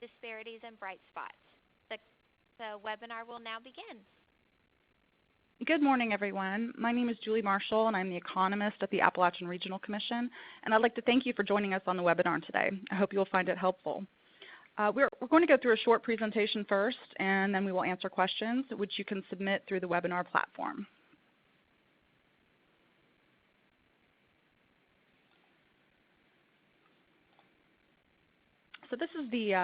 Disparities and Bright Spots. The webinar will now begin. Good morning, everyone. My name is Julie Marshall, and I'm the economist at the Appalachian Regional Commission. And I'd like to thank you for joining us on the webinar today. I hope you'll find it helpful. We're going to go through a short presentation first, and then we will answer questions, which you can submit through the webinar platform. So this is the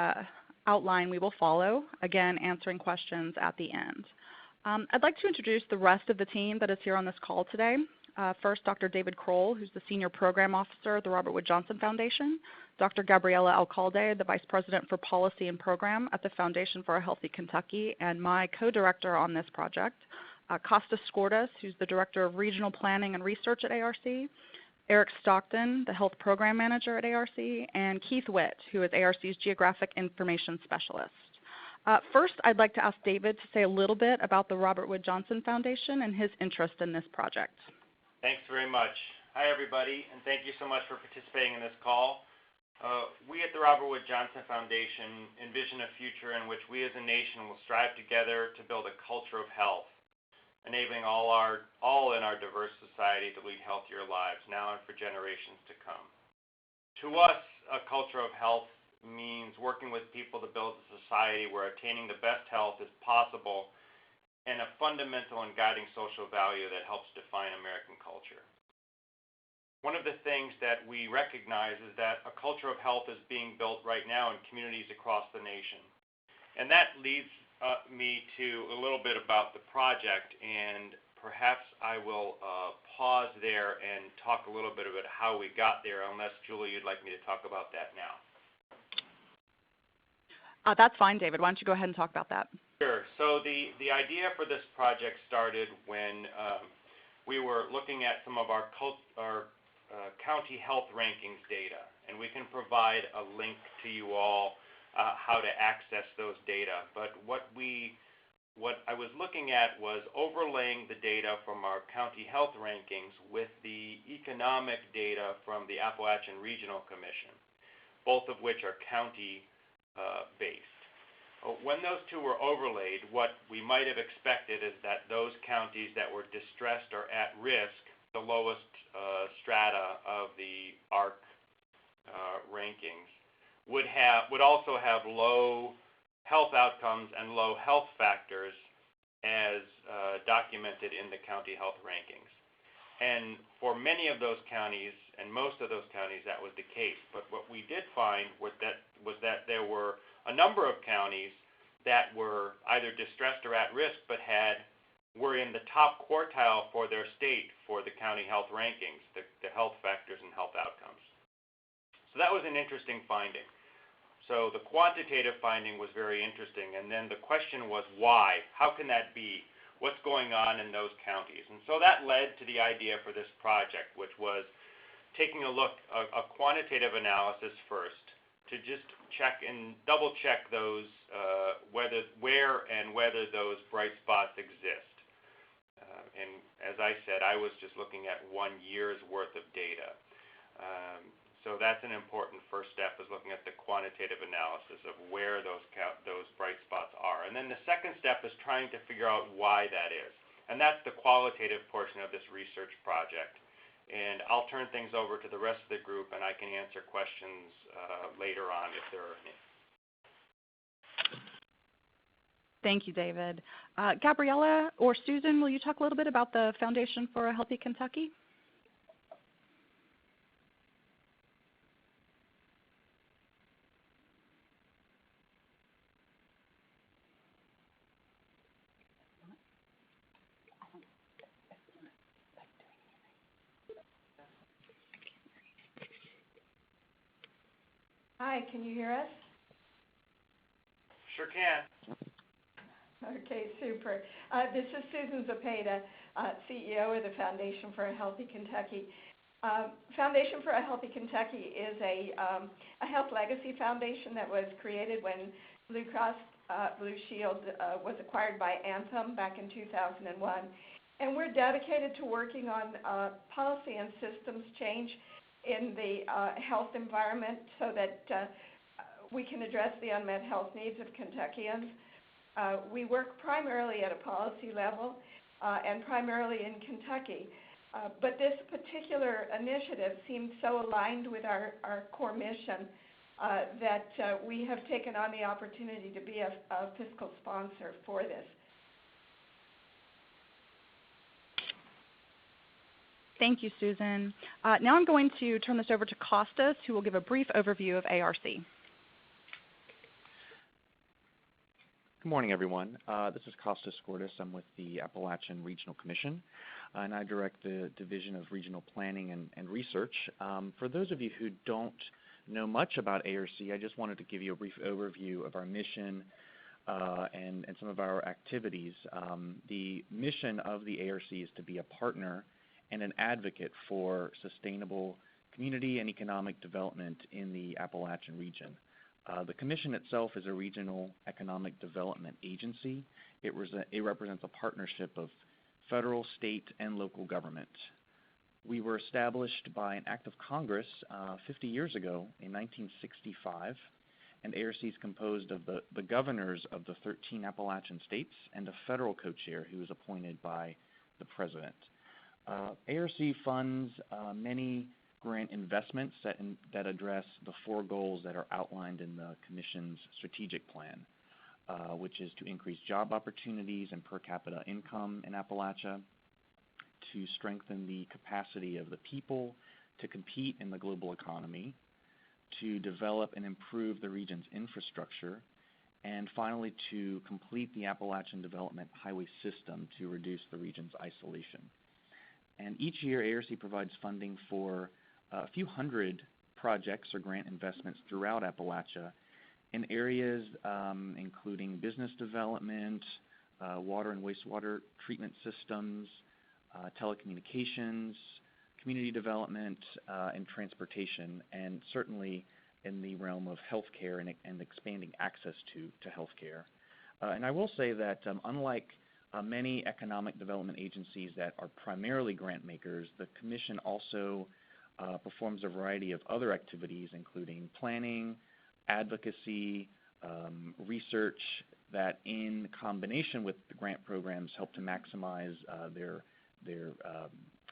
outline we will follow, again answering questions at the end. I'd like to introduce the rest of the team that is here on this call today. First, Dr. David Kroll, who's the Senior Program Officer at the Robert Wood Johnson Foundation, Dr. Gabriela Alcalde, the Vice President for Policy and Program at the Foundation for a Healthy Kentucky, and my co-director on this project, Kostas Skordas, who's the Director of Regional Planning and Research at ARC, Eric Stockton, the Health Program Manager at ARC, and Keith Witt, who is ARC's Geographic Information Specialist. First, I'd like to ask David to say a little bit about the Robert Wood Johnson Foundation and his interest in this project. Thanks very much. Hi, everybody, and thank you so much for participating in this call. We at the Robert Wood Johnson Foundation envision a future in which we as a nation will strive together to build a culture of health, enabling all in our diverse society to lead healthier lives now and for generations to come. To us, a culture of health means working with people to build a society where attaining the best health is possible and a fundamental and guiding social value that helps define American culture. One of the things that we recognize is that a culture of health is being built right now in communities across the nation. And that leads me to a little bit about the project, and perhaps I will pause there and talk a little bit about how we got there, unless, Julie, you'd like me to talk about that now. That's fine, David. Why don't you go ahead and talk about that? Sure. So the idea for this project started when we were looking at some of our county health rankings data, and we can provide a link to you all how to access those data. But what I was looking at was overlaying the data from our county health rankings with the economic data from the Appalachian Regional Commission, both of which are county based. When those two were overlaid, what we might have expected is that those counties that were distressed or at risk, the lowest strata of the ARC rankings, would also have low health outcomes and low health factors as documented in the county health rankings. And for many of those counties, and most of those counties, that was the case. But what we did find was that there were a number of counties that were either distressed or at risk, but were in the top quartile for their state for the county health rankings, the health factors and health outcomes. So that was an interesting finding. So the quantitative finding was very interesting, and then the question was why? How can that be? What's going on in those counties? And so that led to the idea for this project, which was taking a look, a quantitative analysis first, to just check and double check those, whether those bright spots exist. And as I said, I was just looking at 1 year's worth of data. So that's an important first step, is looking at the quantitative analysis of where those bright spots are. And then the second step is trying to figure out why that is. And that's the qualitative portion of this research project. And I'll turn things over to the rest of the group, and I can answer questions later on if there are any. Thank you, David. Gabriela or Susan, will you talk a little bit about the Foundation for a Healthy Kentucky? Hi, can you hear us? Sure can. Okay, super. This is Susan Zepeda, CEO of the Foundation for a Healthy Kentucky. Foundation for a Healthy Kentucky is a health legacy foundation that was created when Blue Cross Blue Shield was acquired by Anthem back in 2001. And we're dedicated to working on policy and systems change in the health environment so that we can address the unmet health needs of Kentuckians. We work primarily at a policy level and primarily in Kentucky. But this particular initiative seemed so aligned with our core mission that we have taken on the opportunity to be a fiscal sponsor for this. Thank you, Susan. Now I'm going to turn this over to Kostas, who will give a brief overview of ARC. Good morning, everyone. This is Kostas Skordis. I'm with the Appalachian Regional Commission, and I direct the Division of Regional Planning and Research. For those of you who don't know much about ARC, I just wanted to give you a brief overview of our mission and some of our activities. The mission of the ARC is to be a partner and an advocate for sustainable community and economic development in the Appalachian region. The Commission itself is a regional economic development agency. It represents a partnership of federal, state, and local government. We were established by an act of Congress 50 years ago in 1965, and ARC is composed of the governors of the 13 Appalachian states and a federal co-chair who is appointed by the president. ARC funds many grant investments that address the 4 goals that are outlined in the Commission's strategic plan, which is to increase job opportunities and per capita income in Appalachia, to strengthen the capacity of the people to compete in the global economy, to develop and improve the region's infrastructure, and finally to complete the Appalachian Development Highway System to reduce the region's isolation. And each year, ARC provides funding for a few hundred projects or grant investments throughout Appalachia in areas including business development, water and wastewater treatment systems, telecommunications, community development, and transportation, and certainly in the realm of healthcare and expanding access to healthcare. And I will say that unlike many economic development agencies that are primarily grant makers, the Commission also performs a variety of other activities, including planning, advocacy, research, that in combination with the grant programs help to maximize their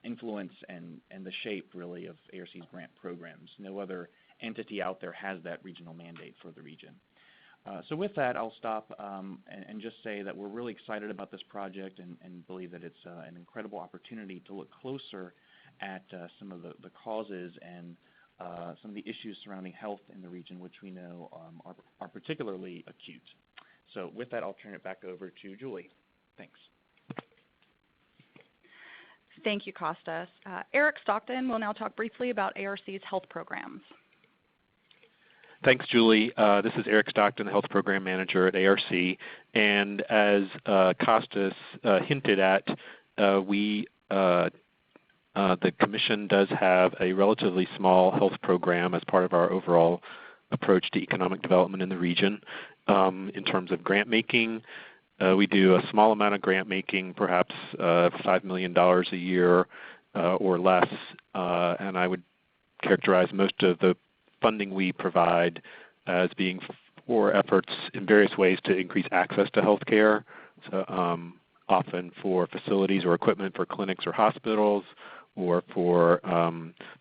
influence and the shape, really, of ARC's grant programs. No other entity out there has that regional mandate for the region. So with that, I'll stop and just say that we're really excited about this project and believe that it's an incredible opportunity to look closer at some of the causes and some of the issues surrounding health in the region, which we know are particularly acute. So with that, I'll turn it back over to Julie. Thanks. Thank you, Kostas. Eric Stockton will now talk briefly about ARC's health programs. Thanks, Julie. This is Eric Stockton, the Health Program Manager at ARC. And as Kostas hinted at, the Commission does have a relatively small health program as part of our overall approach to economic development in the region. In terms of grant making, we do a small amount of grant making, perhaps $5 million a year or less, and I would characterize most of the funding we provide as being for efforts in various ways to increase access to health care, so, often for facilities or equipment for clinics or hospitals, or for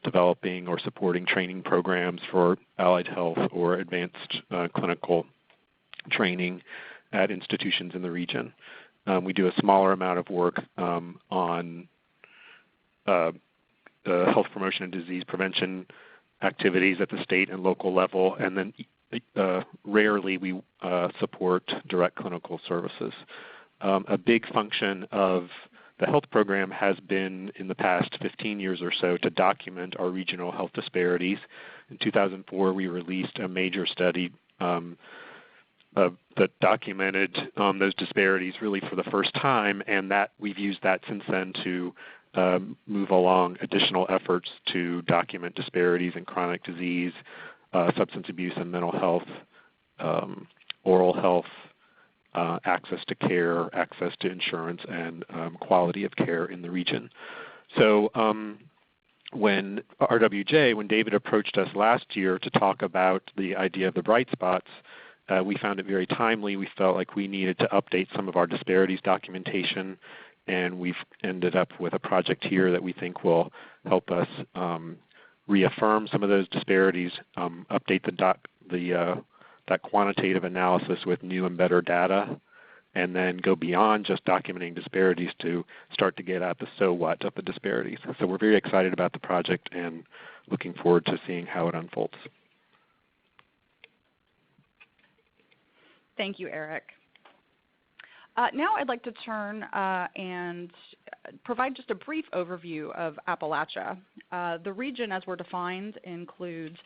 developing or supporting training programs for allied health or advanced clinical training at institutions in the region. We do a smaller amount of work on health promotion and disease prevention activities at the state and local level, and then rarely we support direct clinical services. A big function of the health program has been in the past 15 years or so to document our regional health disparities. In 2004, we released a major study that documented those disparities really for the first time, and that we've used that since then to move along additional efforts to document disparities in chronic disease, substance abuse and mental health, oral health, access to care, access to insurance, and quality of care in the region. So when RWJ, when David approached us last year to talk about the idea of the bright spots, we found it very timely. We felt like we needed to update some of our disparities documentation, and we've ended up with a project here that we think will help us reaffirm some of those disparities, update that quantitative analysis with new and better data, and then go beyond just documenting disparities to start to get at the so what of the disparities. So we're very excited about the project and looking forward to seeing how it unfolds. Thank you, Eric. Now I'd like to turn and provide just a brief overview of Appalachia. The region, as we're defined, includes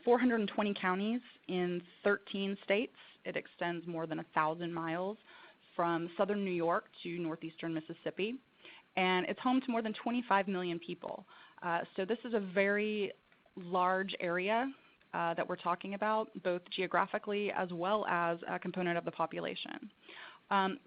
420 counties in 13 states. It extends more than 1,000 miles from southern New York to northeastern Mississippi, and it's home to more than 25 million people. So this is a very large area that we're talking about, both geographically as well as a component of the population.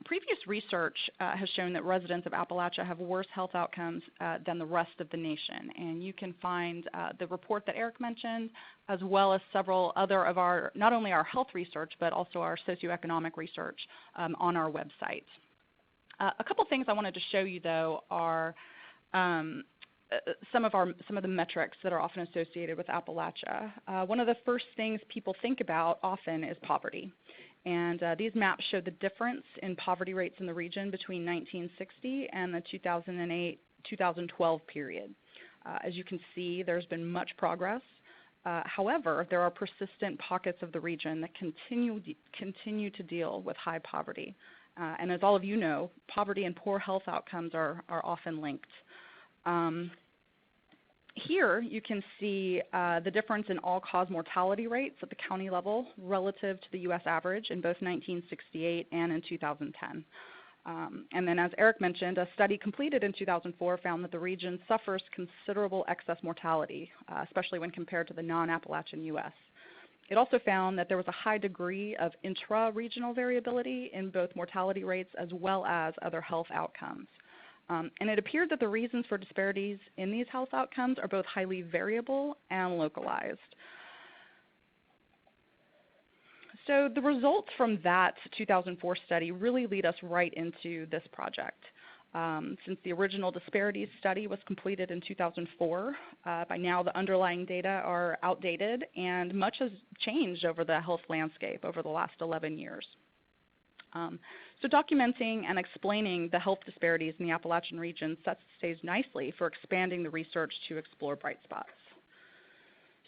Previous research has shown that residents of Appalachia have worse health outcomes than the rest of the nation, and you can find the report that Eric mentioned, as well as several other of our, not only our health research, but also our socioeconomic research on our website. A couple things I wanted to show you, though, are some of the metrics that are often associated with Appalachia. One of the first things people think about often is poverty. And these maps show the difference in poverty rates in the region between 1960 and the 2008-2012 period. As you can see, there's been much progress. However, there are persistent pockets of the region that continue to deal with high poverty. And as all of you know, poverty and poor health outcomes are often linked. Here you can see the difference in all-cause mortality rates at the county level relative to the U.S. average in both 1968 and in 2010. And then, as Eric mentioned, a study completed in 2004 found that the region suffers considerable excess mortality, especially when compared to the non-Appalachian U.S. It also found that there was a high degree of intra-regional variability in both mortality rates as well as other health outcomes. And it appeared that the reasons for disparities in these health outcomes are both highly variable and localized. So the results from that 2004 study really lead us right into this project. Since the original disparities study was completed in 2004, by now the underlying data are outdated and much has changed over the health landscape over the last 11 years. So documenting and explaining the health disparities in the Appalachian region sets the stage nicely for expanding the research to explore bright spots.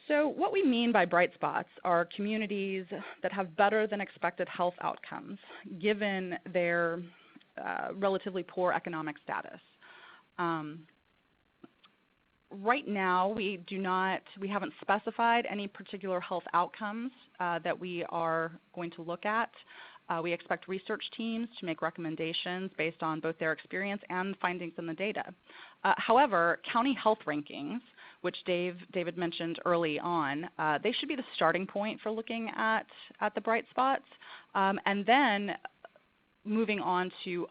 So what we mean by bright spots are communities that have better than expected health outcomes given their relatively poor economic status. Right now, we haven't specified any particular health outcomes that we are going to look at. We expect research teams to make recommendations based on both their experience and findings in the data. However, county health rankings, which David mentioned early on, they should be the starting point for looking at the bright spots, and then moving on to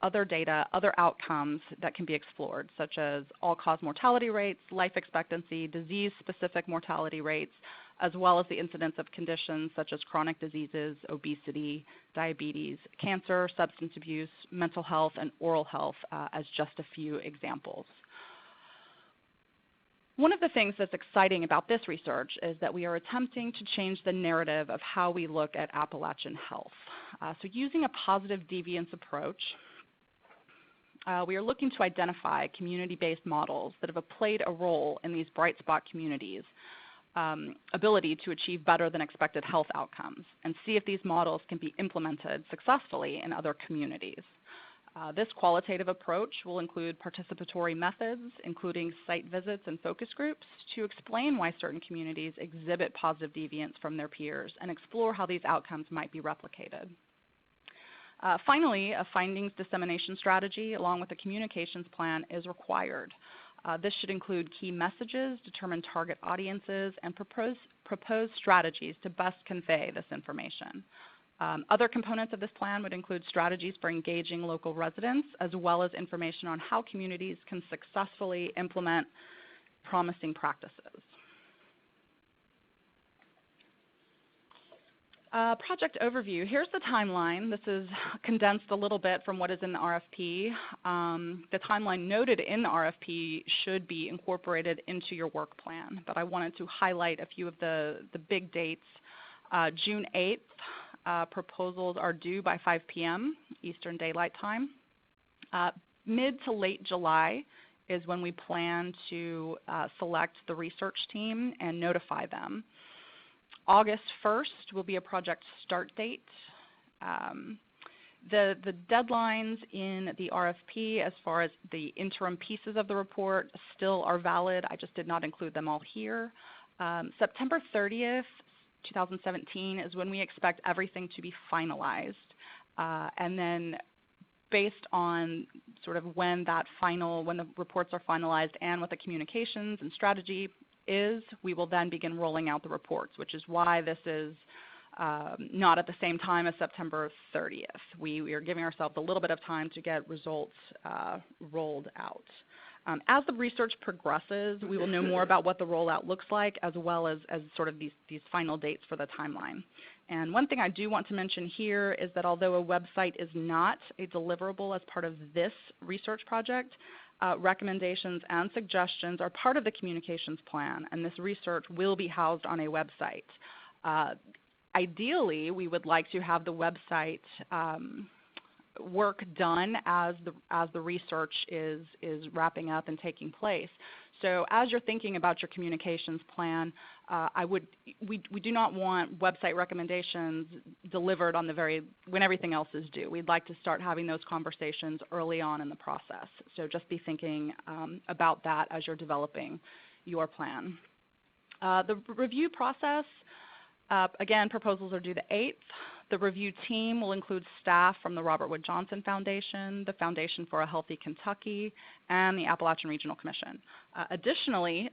other data, other outcomes that can be explored, such as all-cause mortality rates, life expectancy, disease-specific mortality rates, as well as the incidence of conditions such as chronic diseases, obesity, diabetes, cancer, substance abuse, mental health, and oral health as just a few examples. One of the things that's exciting about this research is that we are attempting to change the narrative of how we look at Appalachian health. So using a positive deviance approach, we are looking to identify community-based models that have played a role in these bright spot communities' ability to achieve better than expected health outcomes, and see if these models can be implemented successfully in other communities. This qualitative approach will include participatory methods, including site visits and focus groups, to explain why certain communities exhibit positive deviance from their peers and explore how these outcomes might be replicated. Finally, a findings dissemination strategy along with a communications plan is required. This should include key messages, determine target audiences, and propose strategies to best convey this information. Other components of this plan would include strategies for engaging local residents, as well as information on how communities can successfully implement promising practices. Project overview. Here's the timeline. This is condensed a little bit from what is in the RFP. The timeline noted in the RFP should be incorporated into your work plan, but I wanted to highlight a few of the big dates. June 8th, proposals are due by 5 p.m. Eastern Daylight Time. Mid to late July is when we plan to select the research team and notify them. August 1st will be a project start date. The deadlines in the RFP as far as the interim pieces of the report still are valid. I just did not include them all here. September 30th, 2017 is when we expect everything to be finalized. And then based on sort of when the reports are finalized and what the communications and strategy is, we will then begin rolling out the reports, which is why this is not at the same time as September 30th. We are giving ourselves a little bit of time to get results rolled out. As the research progresses, we will know more about what the rollout looks like, as well as sort of these final dates for the timeline. And one thing I do want to mention here is that although a website is not a deliverable as part of this research project, recommendations and suggestions are part of the communications plan, and this research will be housed on a website. Ideally, we would like to have the website work done as the research is wrapping up and taking place. So as you're thinking about your communications plan, we do not want website recommendations delivered on when everything else is due. We'd like to start having those conversations early on in the process. So just be thinking about that as you're developing your plan. The review process, again, proposals are due the 8th. The review team will include staff from the Robert Wood Johnson Foundation, the Foundation for a Healthy Kentucky, and the Appalachian Regional Commission. Additionally,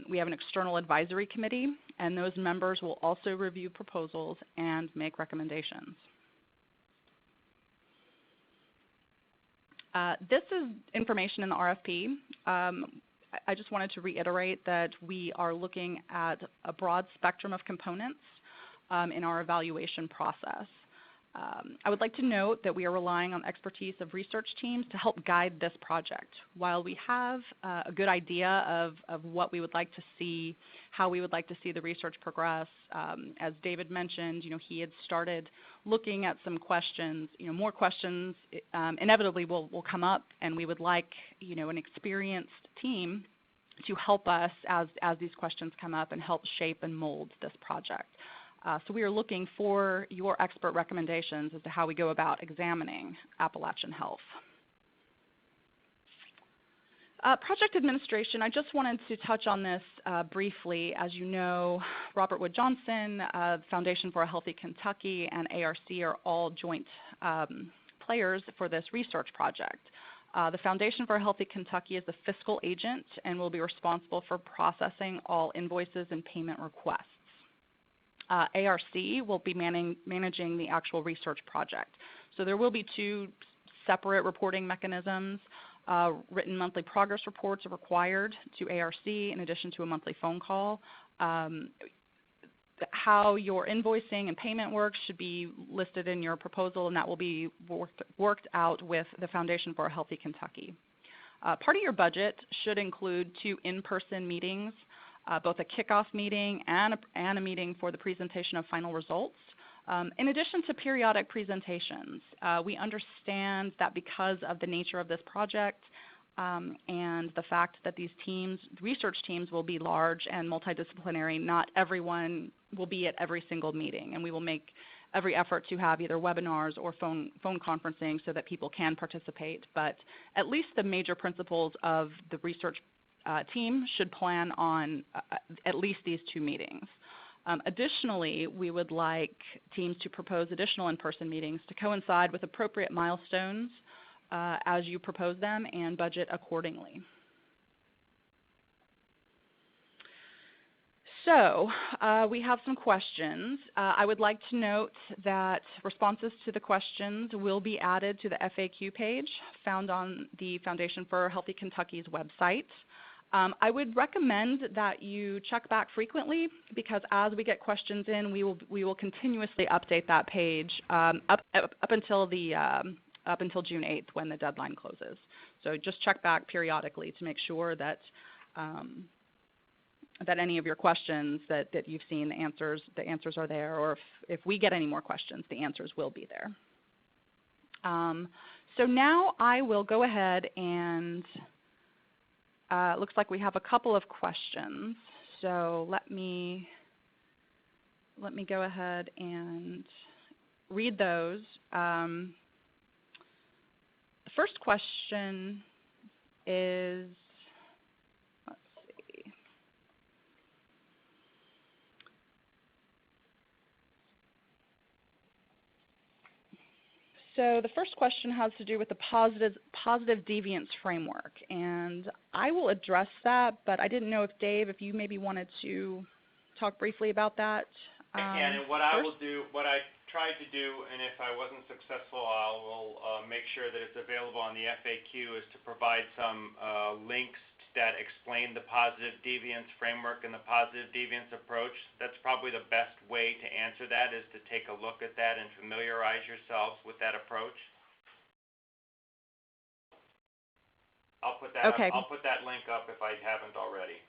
we have an external advisory committee, and those members will also review proposals and make recommendations. This is information in the RFP. I just wanted to reiterate that we are looking at a broad spectrum of components in our evaluation process. I would like to note that we are relying on expertise of research teams to help guide this project. While we have a good idea of what we would like to see, how we would like to see the research progress, as David mentioned, he had started looking at some questions. More questions inevitably will come up, and we would like an experienced team to help us as these questions come up and help shape and mold this project. So we are looking for your expert recommendations as to how we go about examining Appalachian health. Project administration, I just wanted to touch on this briefly. As you know, Robert Wood Johnson, Foundation for a Healthy Kentucky, and ARC are all joint players for this research project. The Foundation for a Healthy Kentucky is the fiscal agent and will be responsible for processing all invoices and payment requests. ARC will be managing the actual research project. So there will be two separate reporting mechanisms. Written monthly progress reports are required to ARC in addition to a monthly phone call. How your invoicing and payment works should be listed in your proposal, and that will be worked out with the Foundation for a Healthy Kentucky. Part of your budget should include 2 in-person meetings, both a kickoff meeting and a meeting for the presentation of final results. In addition to periodic presentations, we understand that because of the nature of this project and the fact that these research teams will be large and multidisciplinary, not everyone will be at every single meeting, and we will make every effort to have either webinars or phone conferencing so that people can participate. But at least the major principles of the research team should plan on at least these 2 meetings. Additionally, we would like teams to propose additional in-person meetings to coincide with appropriate milestones as you propose them and budget accordingly. So we have some questions. I would like to note that responses to the questions will be added to the FAQ page found on the Foundation for Healthy Kentucky's website. I would recommend that you check back frequently, because as we get questions in, we will continuously update that page up until June 8th when the deadline closes. So just check back periodically to make sure that that any of your questions that you've seen, the answers are there, or if we get any more questions, the answers will be there. So now I will go ahead and it looks like we have a couple of questions. So let me go ahead and read those. The first question is, let's see. So the first question has to do with the positive deviance framework, and I will address that, but I didn't know if Dave, if you maybe wanted to talk briefly about that. I can, and what I will do, what I tried to do, and if I wasn't successful, I will make sure that it's available on the FAQ, is to provide some links that explain the positive deviance framework and the positive deviance approach. That's probably the best way to answer that, is to take a look at that and familiarize yourselves with that approach. I'll put that okay. I'll put that link up if I haven't already.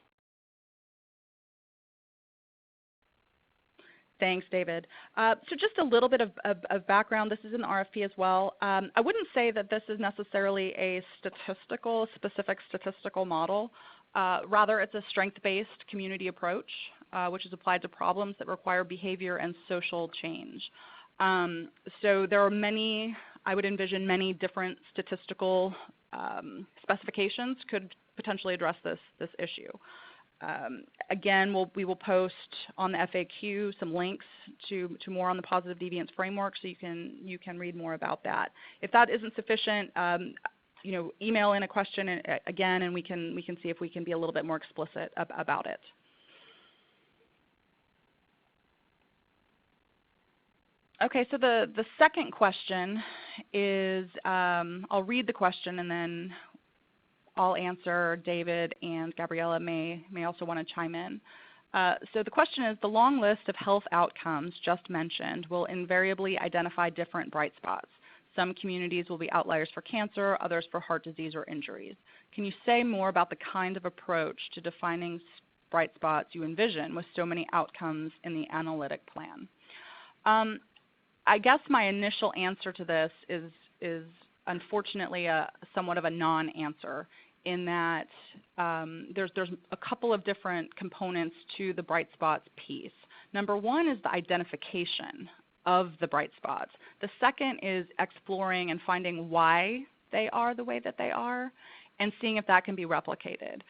Thanks, David. So just a little bit of background. This is an RFP as well. I wouldn't say that this is necessarily a specific statistical model. Rather, it's a strength-based community approach, which is applied to problems that require behavior and social change. So there are many, I would envision many different statistical specifications could potentially address this issue. Again, we will post on the FAQ some links to more on the positive deviance framework, so you can read more about that. If that isn't sufficient, email in a question again, and we can see if we can be a little bit more explicit about it. Okay, so the second question is, I'll read the question and then I'll answer. David and Gabriella may also want to chime in. So the question is, the long list of health outcomes just mentioned will invariably identify different bright spots. Some communities will be outliers for cancer, others for heart disease or injuries. Can you say more about the kind of approach to defining bright spots you envision with so many outcomes in the analytic plan? I guess my initial answer to this is unfortunately somewhat of a non-answer, in that there's a couple of different components to the bright spots piece. Number one is the identification of the bright spots. The second is exploring and finding why they are the way that they are and seeing if that can be replicated.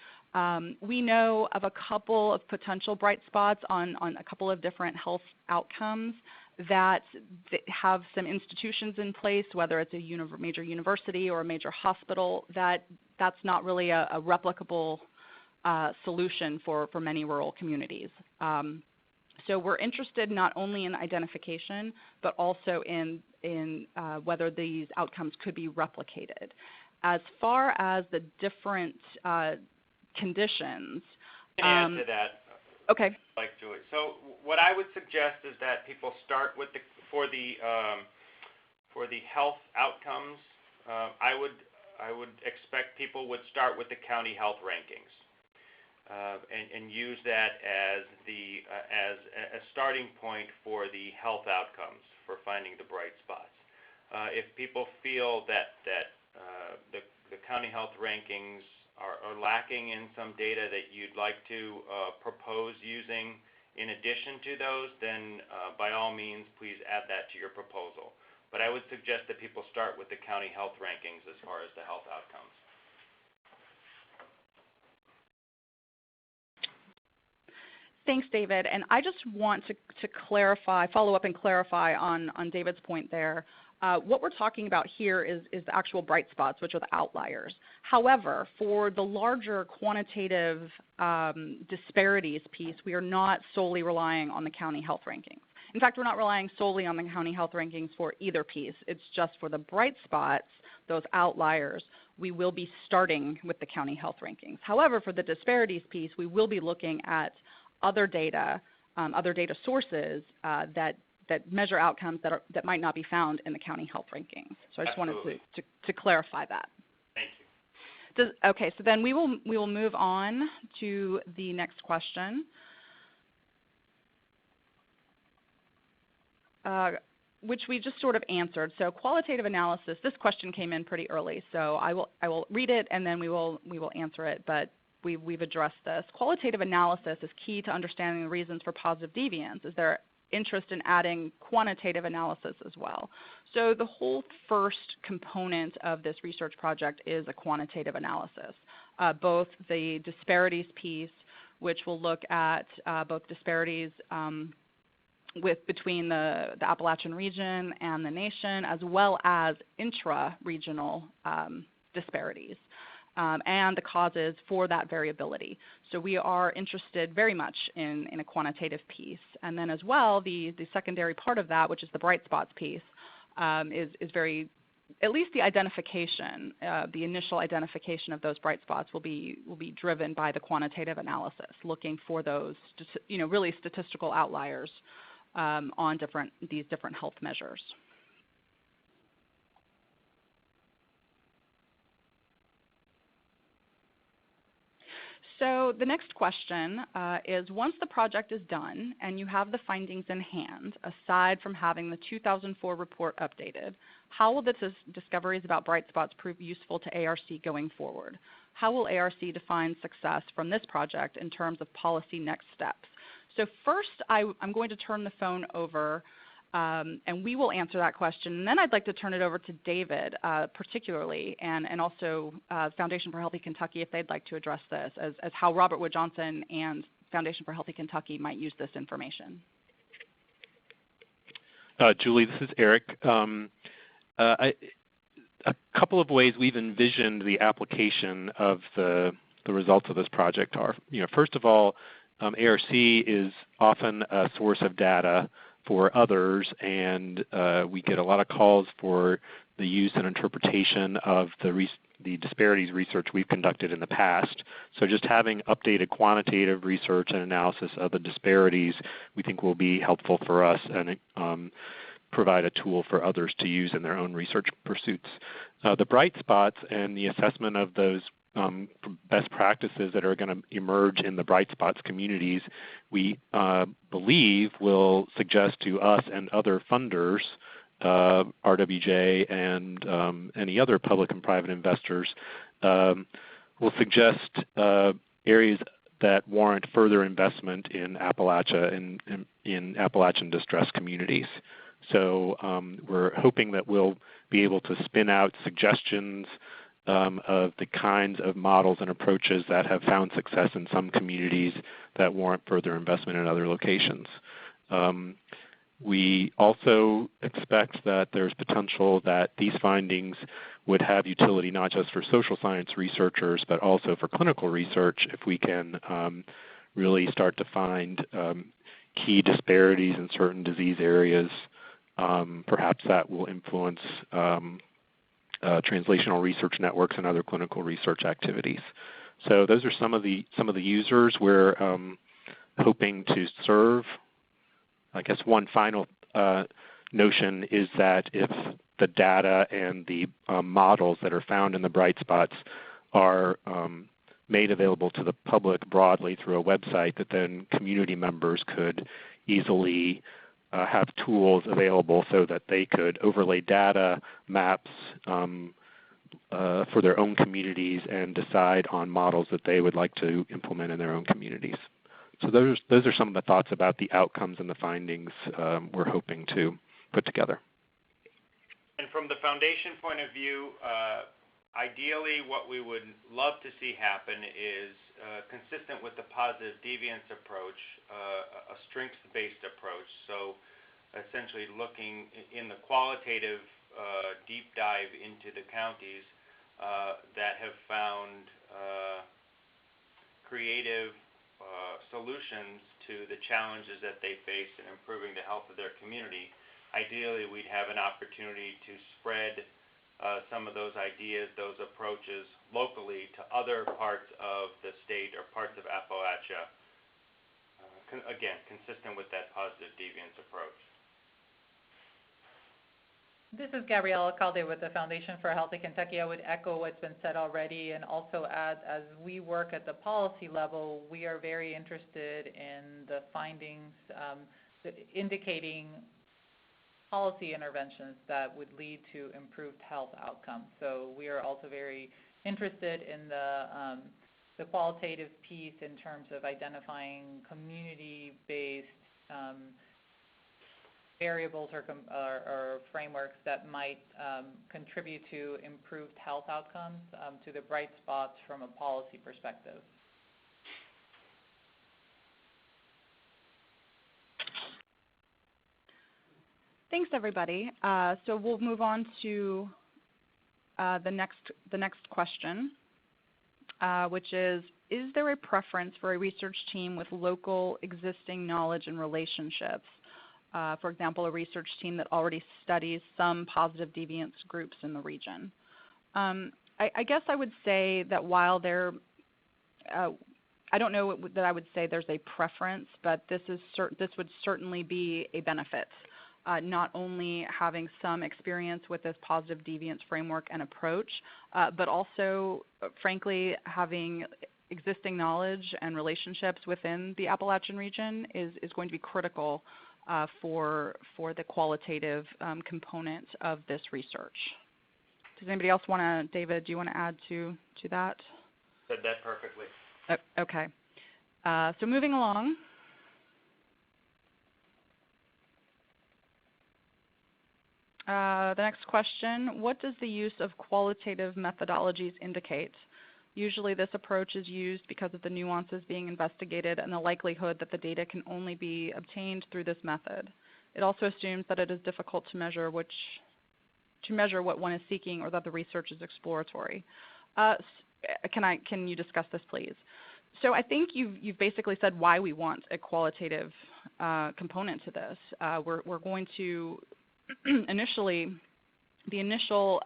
We know of a couple of potential bright spots on a couple of different health outcomes that have some institutions in place, whether it's a major university or a major hospital, that's not really a replicable solution for many rural communities. So we're interested not only in identification, but also in whether these outcomes could be replicated. As far as the different conditions. Add to that. Okay. Like Julie. So what I would suggest is that people start with for the health outcomes. I would expect people would start with the county health rankings and use that as a starting point for the health outcomes for finding the bright spots. If people feel that the county health rankings are lacking in some data that you'd like to propose using in addition to those, then by all means, please add that to your proposal. But I would suggest that people start with the county health rankings as far as the health outcomes. Thanks, David. And I just want to follow up and clarify on David's point there. What we're talking about here is the actual bright spots, which are the outliers. However, for the larger quantitative disparities piece, we are not solely relying on the county health rankings. In fact, we're not relying solely on the county health rankings for either piece. It's just for the bright spots, those outliers, we will be starting with the county health rankings. However, for the disparities piece, we will be looking at other data sources that measure outcomes that might not be found in the county health rankings. So I just wanted to clarify that. Thank you. Okay, so then we will move on to the next question. Which we just sort of answered. So qualitative analysis, this question came in pretty early, so I will read it and then we will answer it, but we've addressed this. Qualitative analysis is key to understanding the reasons for positive deviance. Is there interest in adding quantitative analysis as well? So the whole first component of this research project is a quantitative analysis. Both the disparities piece, which will look at both disparities between the Appalachian region and the nation, as well as intra-regional disparities and the causes for that variability. So we are interested very much in a quantitative piece. And then as well, the secondary part of that, which is the bright spots piece, is very, at least the identification, the initial identification of those bright spots will be driven by the quantitative analysis, looking for those, really statistical outliers on these different health measures. So the next question is, once the project is done and you have the findings in hand, aside from having the 2004 report updated, how will the discoveries about bright spots prove useful to ARC going forward? How will ARC define success from this project in terms of policy next steps? So first, I'm going to turn the phone over, and we will answer that question. And then I'd like to turn it over to David, particularly, and also Foundation for Healthy Kentucky, if they'd like to address this, as how Robert Wood Johnson and Foundation for Healthy Kentucky might use this information. Julie, this is Eric. A couple of ways we've envisioned the application of the results of this project are, first of all, ARC is often a source of data for others, and we get a lot of calls for the use and interpretation of the disparities research we've conducted in the past. So just having updated quantitative research and analysis of the disparities we think will be helpful for us and provide a tool for others to use in their own research pursuits. The bright spots and the assessment of those best practices that are going to emerge in the bright spots communities, we believe will suggest to us and other funders, RWJ and any other public and private investors, will suggest areas that warrant further investment in Appalachia and in Appalachian distressed communities. So we're hoping that we'll be able to spin out suggestions of the kinds of models and approaches that have found success in some communities that warrant further investment in other locations. We also expect that there's potential that these findings would have utility not just for social science researchers, but also for clinical research if we can really start to find key disparities in certain disease areas. Perhaps that will influence translational research networks and other clinical research activities. So those are some of the users we're hoping to serve. I guess one final notion is that if the data and the models that are found in the bright spots are made available to the public broadly through a website, that then community members could easily have tools available so that they could overlay data, maps for their own communities and decide on models that they would like to implement in their own communities. So those are some of the thoughts about the outcomes and the findings we're hoping to put together. And from the foundation point of view, ideally what we would love to see happen is consistent with the positive deviance approach, a strengths-based approach. So essentially looking in the qualitative deep dive into the counties that have found creative solutions to the challenges that they face in improving the health of their community, ideally we'd have an opportunity to spread some of those ideas, those approaches locally to other parts of the state or parts of Appalachia, again, consistent with that positive deviance approach. This is Gabrielle Alcalde with the Foundation for a Healthy Kentucky. I would echo what's been said already and also add, as we work at the policy level, we are very interested in the findings indicating policy interventions that would lead to improved health outcomes. So we are also very interested in the qualitative piece in terms of identifying community-based variables or frameworks that might contribute to improved health outcomes, to the bright spots from a policy perspective. Thanks, everybody. So we'll move on to the next question, which is there a preference for a research team with local existing knowledge and relationships? For example, a research team that already studies some positive deviance groups in the region. I guess I would say that while there, I don't know that I would say there's a preference, but this would certainly be a benefit. Not only having some experience with this positive deviance framework and approach, but also, frankly, having existing knowledge and relationships within the Appalachian region is going to be critical for the qualitative component of this research. Does anybody else want to, David, do you want to add to that? Said that perfectly. Okay. So moving along. The next question, what does the use of qualitative methodologies indicate? Usually this approach is used because of the nuances being investigated and the likelihood that the data can only be obtained through this method. It also assumes that it is difficult to measure what one is seeking or that the research is exploratory. Can you discuss this, please? So I think you've basically said why we want a qualitative component to this. We're going to initially, the initial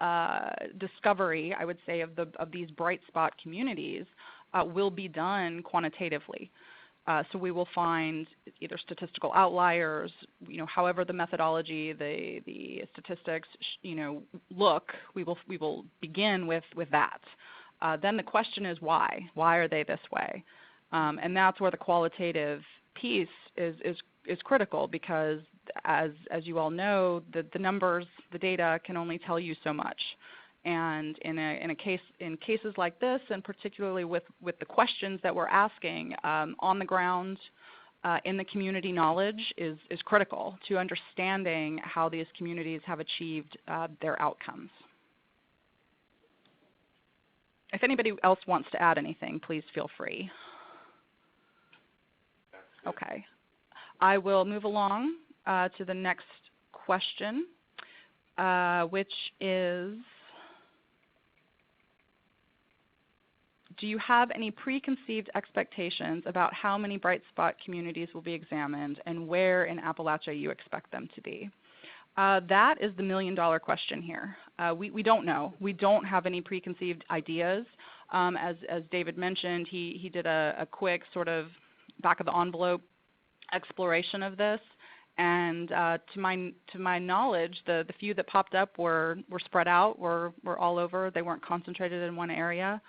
discovery, I would say, of these bright spot communities will be done quantitatively. So we will find either statistical outliers, however the methodology, the statistics, look. We will begin with that. Then the question is why? Why are they this way? And that's where the qualitative piece is critical, because as you all know, the numbers, the data can only tell you so much. And in cases like this, and particularly with the questions that we're asking, on the ground, in the community, knowledge is critical to understanding how these communities have achieved their outcomes. If anybody else wants to add anything, please feel free. Okay. I will move along to the next question, which is, do you have any preconceived expectations about how many bright spot communities will be examined and where in Appalachia you expect them to be? That is the million-dollar question here. We don't know. We don't have any preconceived ideas. As David mentioned, he did a quick sort of back-of-the-envelope exploration of this. And to my knowledge, the few that popped up were spread out, were all over. They weren't concentrated in one area.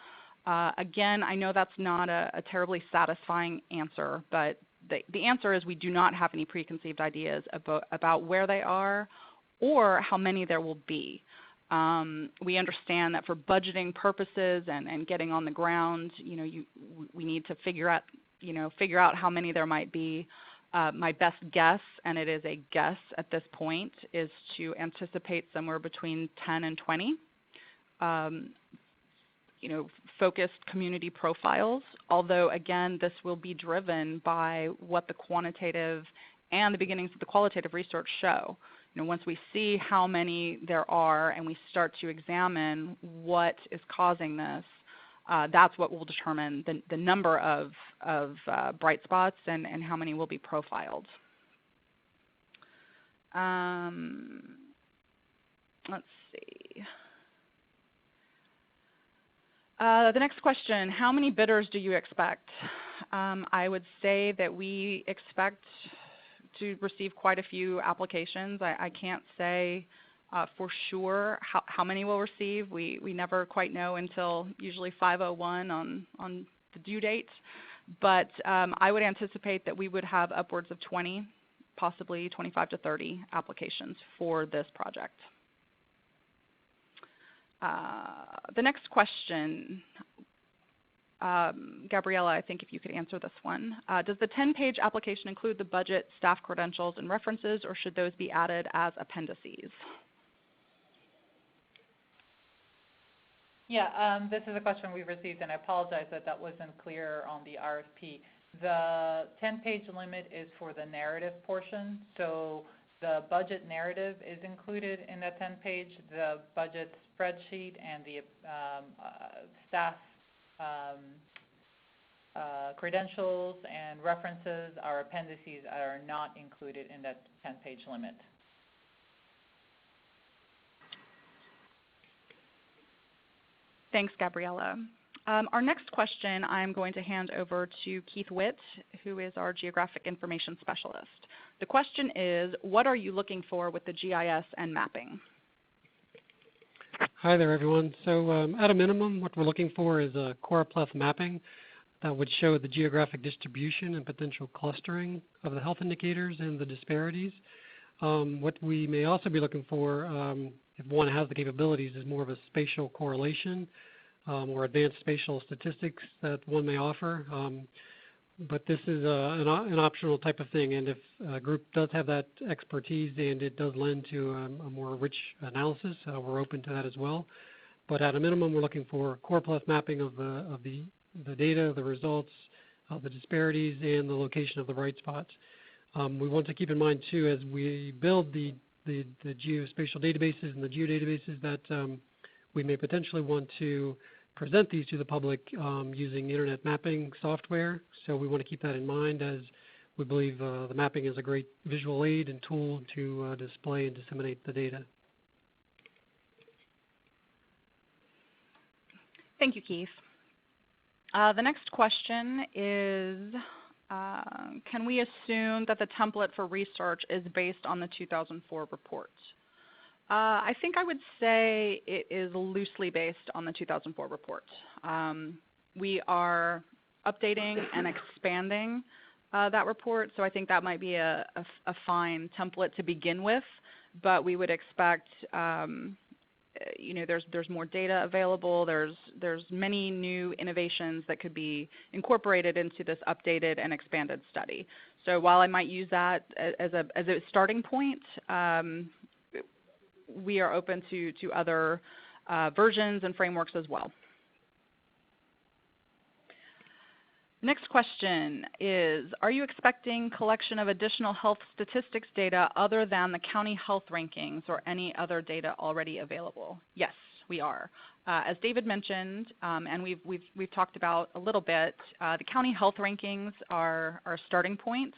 Again, I know that's not a terribly satisfying answer, but the answer is we do not have any preconceived ideas about where they are or how many there will be. We understand that for budgeting purposes and getting on the ground, we need to figure out how many there might be. My best guess, and it is a guess at this point, is to anticipate somewhere between 10 and 20 focused community profiles, although again this will be driven by what the quantitative and the beginnings of the qualitative research show. Once we see how many there are and we start to examine what is causing this, that's what will determine the number of bright spots and how many will be profiled. Let's see. The next question, how many bidders do you expect? I would say that we expect to receive quite a few applications. I can't say for sure how many we'll receive. We never quite know until usually 5:01 on the due date. But I would anticipate that we would have upwards of 20, possibly 25 to 30 applications for this project. The next question, Gabriella, I think if you could answer this one. Does the 10-page application include the budget, staff credentials, and references, or should those be added as appendices? Yeah, this is a question we received, and I apologize that wasn't clear on the RFP. The 10-page limit is for the narrative portion, so the budget narrative is included in that 10-page. The budget spreadsheet and the staff credentials and references are appendices are not included in that 10-page limit. Thanks, Gabriella. Our next question I'm going to hand over to Keith Witt, who is our Geographic Information Specialist. The question is, what are you looking for with the GIS and mapping? Hi there, everyone. So at a minimum, what we're looking for is a choropleth mapping that would show the geographic distribution and potential clustering of the health indicators and the disparities. What we may also be looking for, if one has the capabilities, is more of a spatial correlation or advanced spatial statistics that one may offer. But this is an optional type of thing, and if a group does have that expertise and it does lend to a more rich analysis, we're open to that as well. But at a minimum, we're looking for choropleth mapping of the data, the results, the disparities, and the location of the bright spots. We want to keep in mind too, as we build the geospatial databases and the geodatabases, that we may potentially want to present these to the public using internet mapping software. So we want to keep that in mind, as we believe the mapping is a great visual aid and tool to display and disseminate the data. Thank you, Keith. The next question is, can we assume that the template for research is based on the 2004 report? I think I would say it is loosely based on the 2004 report. We are updating and expanding that report, so I think that might be a fine template to begin with, but we would expect there's more data available. There's many new innovations that could be incorporated into this updated and expanded study. So while I might use that as a starting point, we are open to other versions and frameworks as well. Next question is, are you expecting collection of additional health statistics data other than the county health rankings or any other data already available? Yes, we are. As David mentioned, and we've talked about a little bit, the county health rankings are a starting point,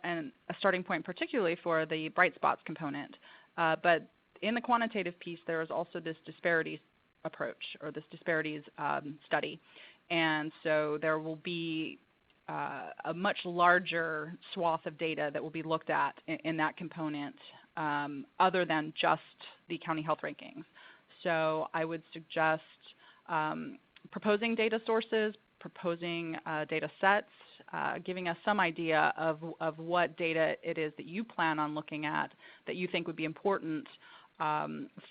and a starting point particularly for the bright spots component. But in the quantitative piece, there is also this disparities approach, or this disparities study. And so there will be a much larger swath of data that will be looked at in that component other than just the county health rankings. So I would suggest proposing data sources, proposing data sets, giving us some idea of what data it is that you plan on looking at that you think would be important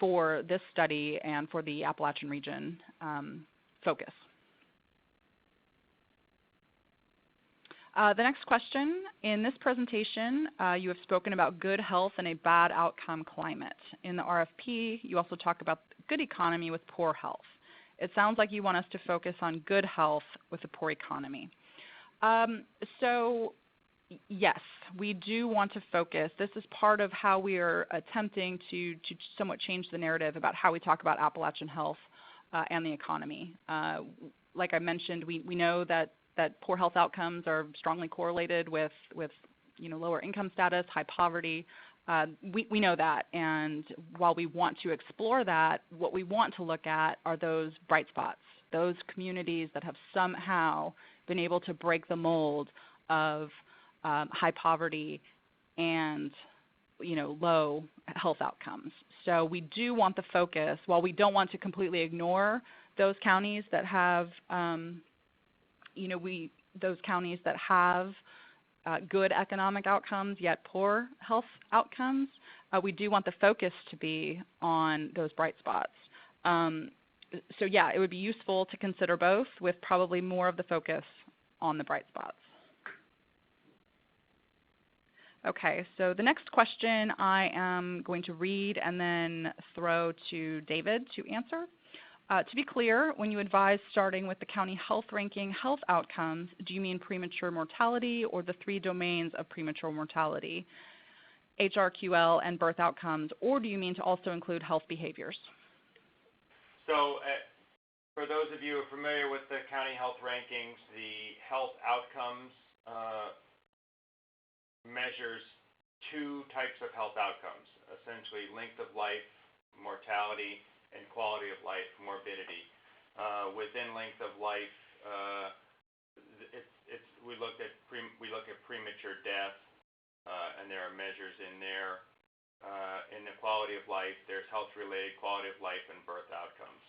for this study and for the Appalachian region focus. The next question, in this presentation, you have spoken about good health and a bad outcome climate. In the RFP, you also talk about good economy with poor health. It sounds like you want us to focus on good health with a poor economy. So yes, we do want to focus. This is part of how we are attempting to somewhat change the narrative about how we talk about Appalachian health and the economy. like I mentioned, we know that poor health outcomes are strongly correlated with lower income status, high poverty. We know that, and while we want to explore that, what we want to look at are those bright spots, those communities that have somehow been able to break the mold of high poverty and low health outcomes. So we do want the focus, while we don't want to completely ignore those counties that have good economic outcomes yet poor health outcomes, we do want the focus to be on those bright spots. So yeah, it would be useful to consider both, with probably more of the focus on the bright spots. Okay, so the next question I am going to read and then throw to David to answer. To be clear, when you advise starting with the county health ranking health outcomes, do you mean premature mortality or the 3 domains of premature mortality, HRQL and birth outcomes, or do you mean to also include health behaviors? So for those of you who are familiar with the county health rankings, the health outcomes measures 2 types of health outcomes, essentially length of life, mortality, and quality of life, morbidity. Within length of life, we look at premature death, and there are measures in there. In the quality of life, there's health-related quality of life and birth outcomes.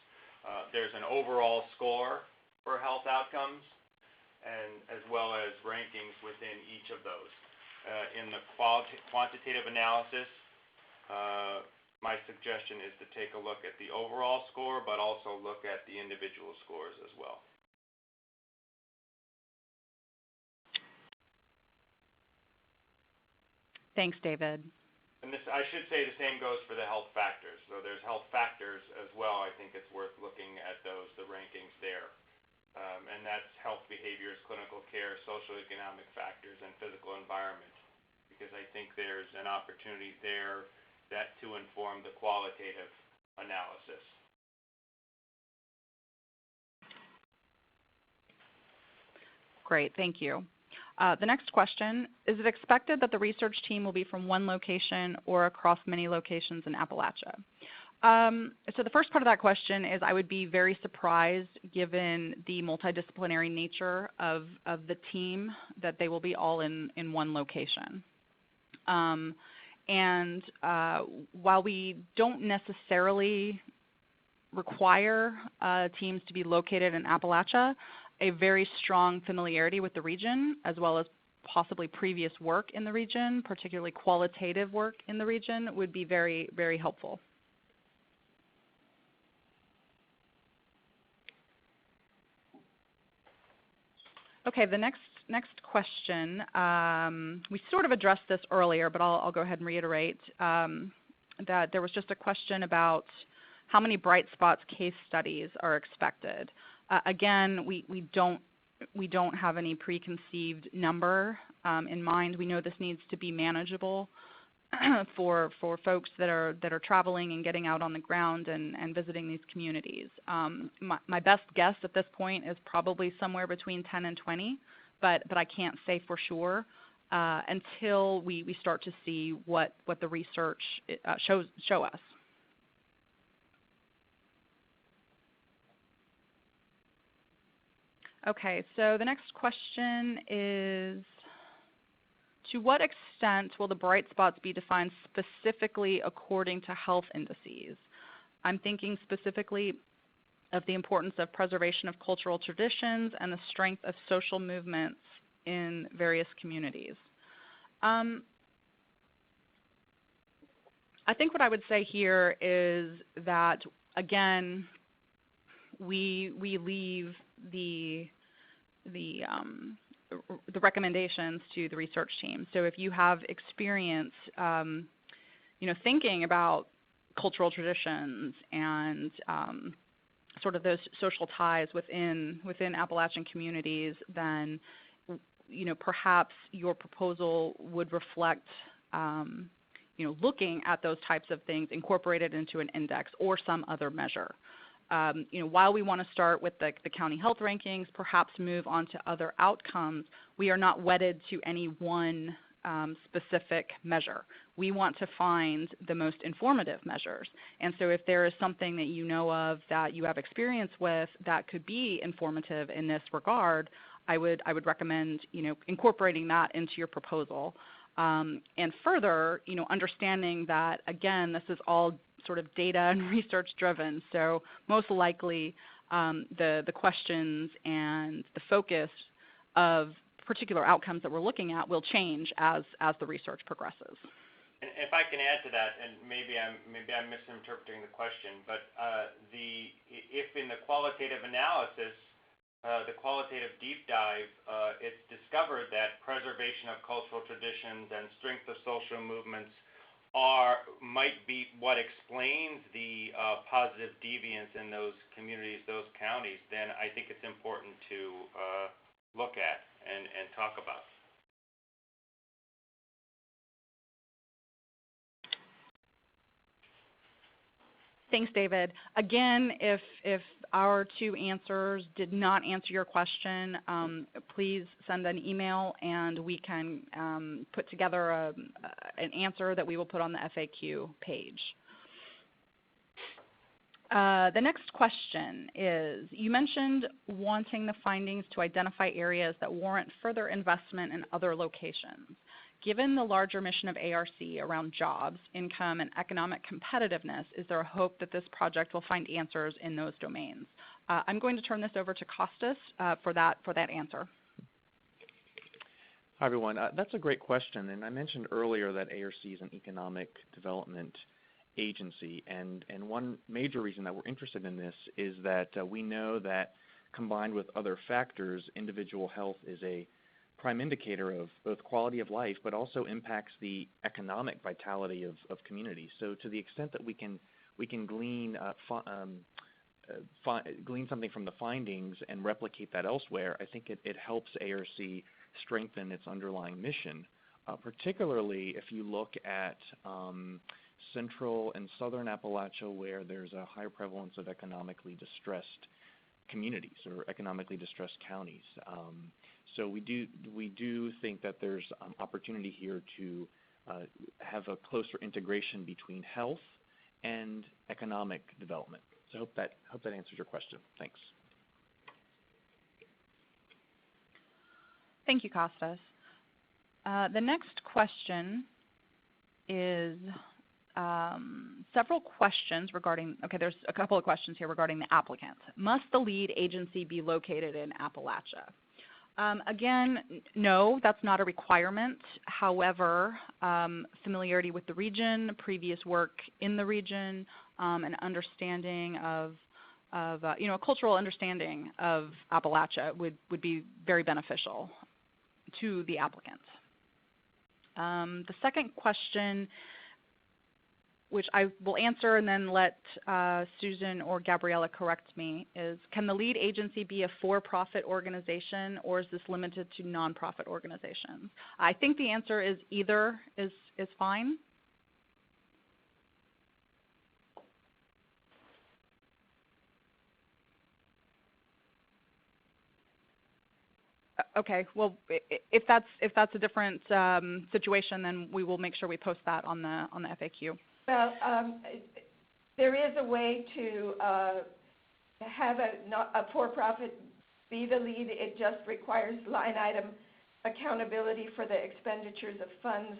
There's an overall score for health outcomes, and as well as rankings within each of those. In the quantitative analysis, my suggestion is to take a look at the overall score, but also look at the individual scores as well. Thanks, David. And this, I should say, the same goes for the health factors. So there's health factors as well. I think it's worth looking at those, the rankings there. And that's health behaviors, clinical care, socioeconomic factors, and physical environment. Because I think there's an opportunity there to inform the qualitative analysis. Great, thank you. The next question, is it expected that the research team will be from one location or across many locations in Appalachia? So the first part of that question is, I would be very surprised, given the multidisciplinary nature of the team, that they will be all in one location. And while we don't necessarily require teams to be located in Appalachia, a very strong familiarity with the region, as well as possibly previous work in the region, particularly qualitative work in the region, would be very, very helpful. Okay, the next question, we sort of addressed this earlier, but I'll go ahead and reiterate that there was just a question about how many bright spots case studies are expected. Again, we don't have any preconceived number in mind. We know this needs to be manageable for folks that are traveling and getting out on the ground and visiting these communities. My best guess at this point is probably somewhere between 10 and 20, but I can't say for sure until we start to see what the research show us. Okay, so the next question is, to what extent will the bright spots be defined specifically according to health indices? I'm thinking specifically of the importance of preservation of cultural traditions and the strength of social movements in various communities. I think what I would say here is that, again, we leave the recommendations to the research team. So if you have experience, thinking about cultural traditions and sort of those social ties within Appalachian communities, then perhaps your proposal would reflect looking at those types of things incorporated into an index or some other measure. while we want to start with the county health rankings, perhaps move on to other outcomes, we are not wedded to any one specific measure. We want to find the most informative measures. And so if there is something that you know of that you have experience with that could be informative in this regard, I would recommend incorporating that into your proposal. And further, understanding that, again, this is all sort of data and research driven. So most likely the questions and the focus of particular outcomes that we're looking at will change as the research progresses. And if I can add to that, and maybe I'm misinterpreting the question, but if in the qualitative analysis, the qualitative deep dive, it's discovered that preservation of cultural traditions and strength of social movements might be what explains the positive deviance in those communities, those counties, then I think it's important to look at and talk about. Thanks, David. Again, if our two answers did not answer your question, please send an email and we can put together an answer that we will put on the FAQ page. The next question is, you mentioned wanting the findings to identify areas that warrant further investment in other locations. Given the larger mission of ARC around jobs, income, and economic competitiveness, is there a hope that this project will find answers in those domains? I'm going to turn this over to Kostas for that answer. Hi, everyone. That's a great question, and I mentioned earlier that ARC is an economic development agency, and one major reason that we're interested in this is that we know that combined with other factors, individual health is a prime indicator of both quality of life, but also impacts the economic vitality of communities. So to the extent that we can glean something from the findings and replicate that elsewhere, I think it helps ARC strengthen its underlying mission, particularly if you look at central and southern Appalachia, where there's a higher prevalence of economically distressed communities or economically distressed counties. So we do think that there's opportunity here to have a closer integration between health and economic development. So I hope that answers your question. Thanks. Thank you, Kostas. The next question is several questions regarding, there's a couple of questions here regarding the applicant. Must the lead agency be located in Appalachia? Again, no, that's not a requirement. However, familiarity with the region, previous work in the region, an understanding of a cultural understanding of Appalachia would be very beneficial to the applicant. The second question, which I will answer and then let Susan or Gabriella correct me, is can the lead agency be a for-profit organization, or is this limited to nonprofit organizations? I think the answer is either is fine. Okay, well, if that's a different situation, then we will make sure we post that on the FAQ. Well, there is a way to have a for-profit be the lead. It just requires line item accountability for the expenditures of funds,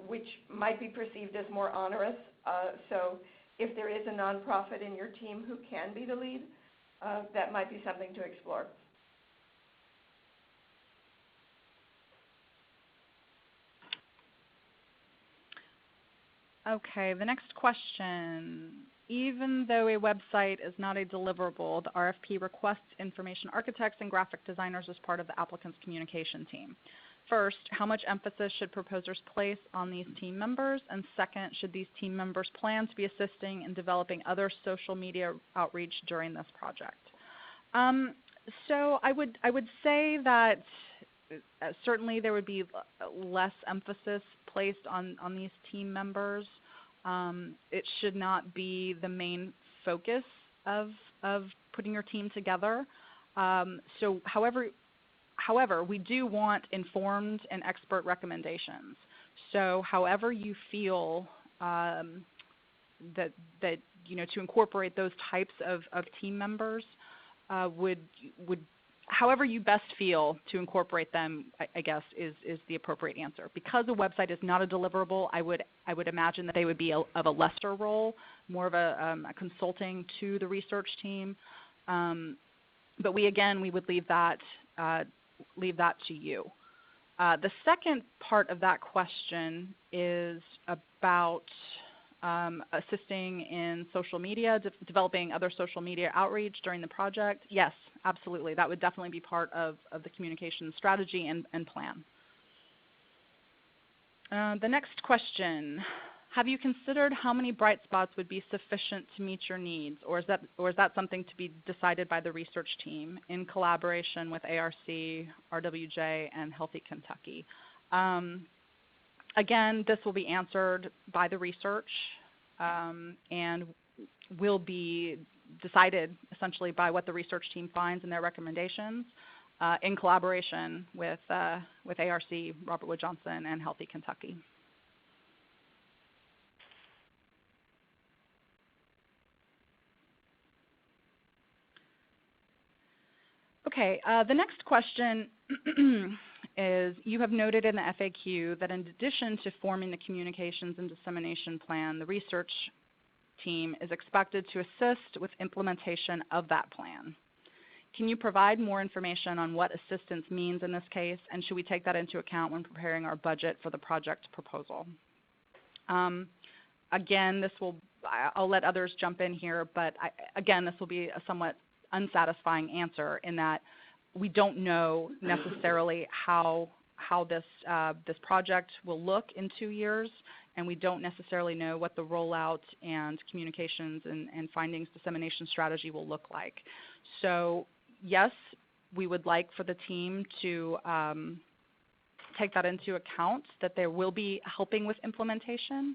which might be perceived as more onerous. So if there is a nonprofit in your team who can be the lead, that might be something to explore. Okay, the next question. Even though a website is not a deliverable, the RFP requests information architects and graphic designers as part of the applicant's communication team. First, how much emphasis should proposers place on these team members? And second, should these team members plan to be assisting in developing other social media outreach during this project? So I would say that certainly there would be less emphasis placed on these team members. It should not be the main focus of putting your team together. So however, we do want informed and expert recommendations. So however you feel that to incorporate those types of team members would however you best feel to incorporate them, I guess, is the appropriate answer. Because a website is not a deliverable, I would imagine that they would be of a lesser role, more of a consulting to the research team. But we would leave that to you. The second part of that question is about assisting in social media, developing other social media outreach during the project. Yes, absolutely. That would definitely be part of the communication strategy and plan. The next question. Have you considered how many bright spots would be sufficient to meet your needs, or is that something to be decided by the research team in collaboration with ARC, RWJ, and Healthy Kentucky? Again, this will be answered by the research and will be decided essentially by what the research team finds in their recommendations in collaboration with ARC, Robert Wood Johnson, and Healthy Kentucky. Okay, the next question is, you have noted in the FAQ that in addition to forming the communications and dissemination plan, the research team is expected to assist with implementation of that plan. Can you provide more information on what assistance means in this case, and should we take that into account when preparing our budget for the project proposal? Again, I'll let others jump in here, but again, this will be a somewhat unsatisfying answer in that we don't know necessarily how this project will look in 2 years, and we don't necessarily know what the rollout and communications and findings dissemination strategy will look like. So yes, we would like for the team to take that into account, that there will be helping with implementation.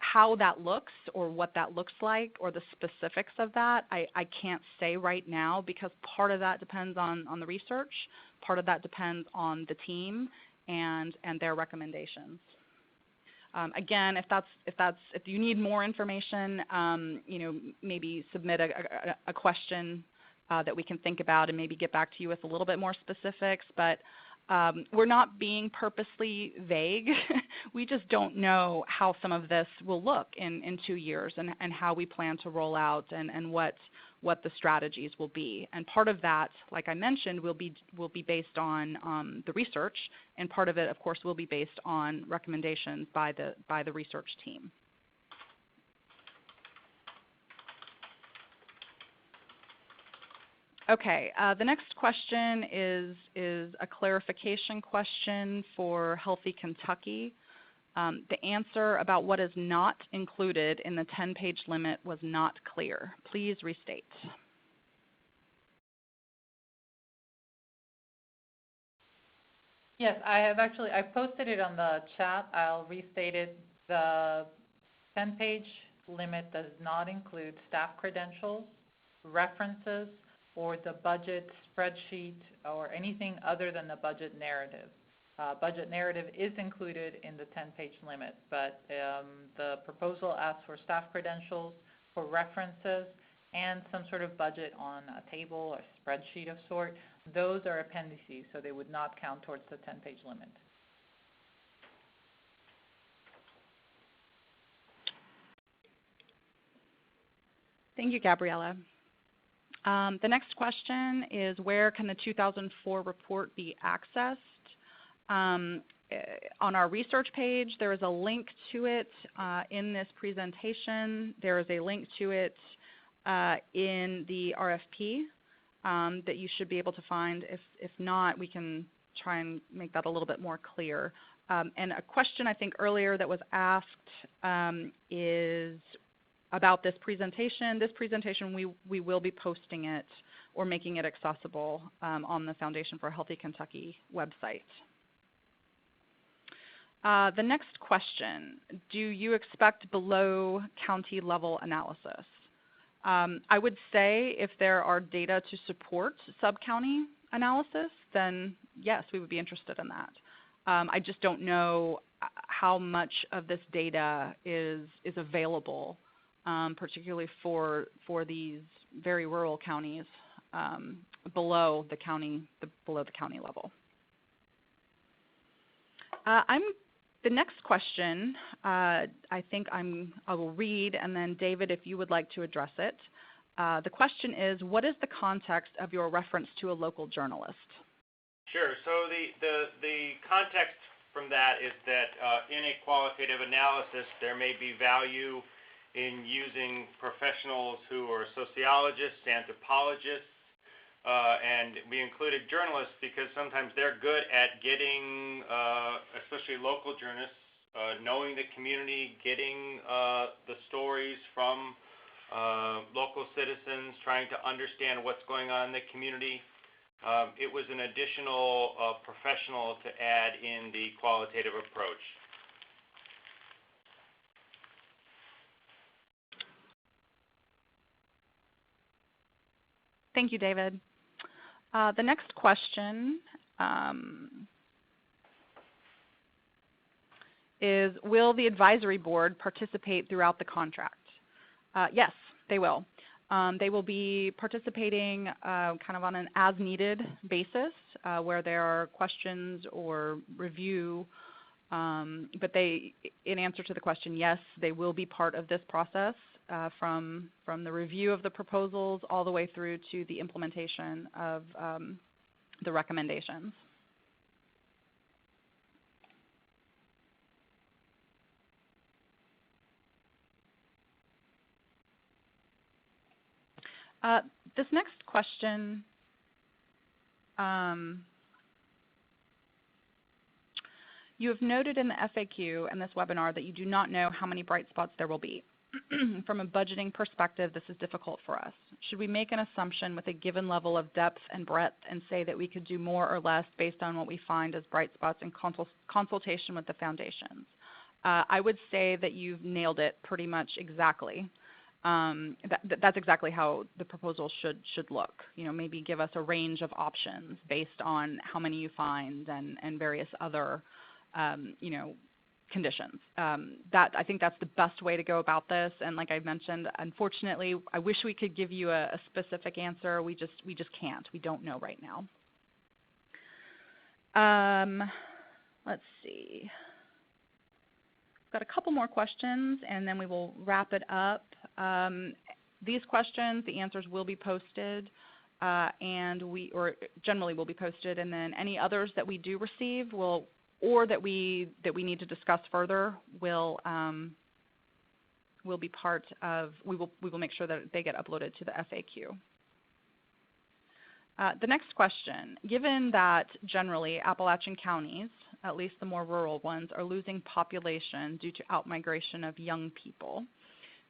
How that looks or what that looks like or the specifics of that, I can't say right now, because part of that depends on the research, part of that depends on the team and their recommendations. Again, if you need more information, maybe submit a question that we can think about and maybe get back to you with a little bit more specifics. But we're not being purposely vague. We just don't know how some of this will look in 2 years and how we plan to roll out and what the strategies will be. And part of that, like I mentioned, will be based on the research, and part of it, of course, will be based on recommendations by the research team. Okay, the next question is a clarification question for Healthy Kentucky. The answer about what is not included in the 10-page limit was not clear. Please restate. Yes, I posted it on the chat. I'll restate it. The 10-page limit does not include staff credentials, references, or the budget spreadsheet, or anything other than the budget narrative. Budget narrative is included in the 10-page limit, but the proposal asks for staff credentials, for references, and some sort of budget on a table or spreadsheet of sort. Those are appendices, so they would not count towards the 10-page limit. Thank you, Gabriella. The next question is, where can the 2004 report be accessed? On our research page, there is a link to it in this presentation. There is a link to it in the RFP that you should be able to find. If not, we can try and make that a little bit more clear. And a question I think earlier that was asked is about this presentation. This presentation, we will be posting it or making it accessible on the Foundation for a Healthy Kentucky website. The next question, do you expect below county level analysis? I would say if there are data to support sub-county analysis, then yes, we would be interested in that. I just don't know how much of this data is available, particularly for these very rural counties below the county level. The next question, I think I will read, and then David, if you would like to address it. The question is, what is the context of your reference to a local journalist? Sure. So the context from that is that in a qualitative analysis, there may be value in using professionals who are sociologists, anthropologists, and we included journalists because sometimes they're good at getting, especially local journalists, knowing the community, getting the stories from local citizens, trying to understand what's going on in the community. It was an additional professional to add in the qualitative approach. Thank you, David. The next question is, will the advisory board participate throughout the contract? Yes, they will. They will be participating kind of on an as-needed basis where there are questions or review. But in answer to the question, yes, they will be part of this process from the review of the proposals all the way through to the implementation of the recommendations. This next question you have noted in the FAQ in this webinar that you do not know how many bright spots there will be. From a budgeting perspective, this is difficult for us. Should we make an assumption with a given level of depth and breadth and say that we could do more or less based on what we find as bright spots in consultation with the foundations? I would say that you've nailed it pretty much exactly. That's exactly how the proposal should look. You know, maybe give us a range of options based on how many you find and various other you know, conditions. I think that's the best way to go about this. And like I mentioned, unfortunately, I wish we could give you a specific answer. We just can't. We don't know right now. Let's see. Got a couple more questions, and then we will wrap it up. These questions, the answers will be posted, or generally will be posted, and then any others that we do receive or that we need to discuss further will be part of. We will make sure that they get uploaded to the FAQ. The next question: given that generally Appalachian counties, at least the more rural ones, are losing population due to outmigration of young people,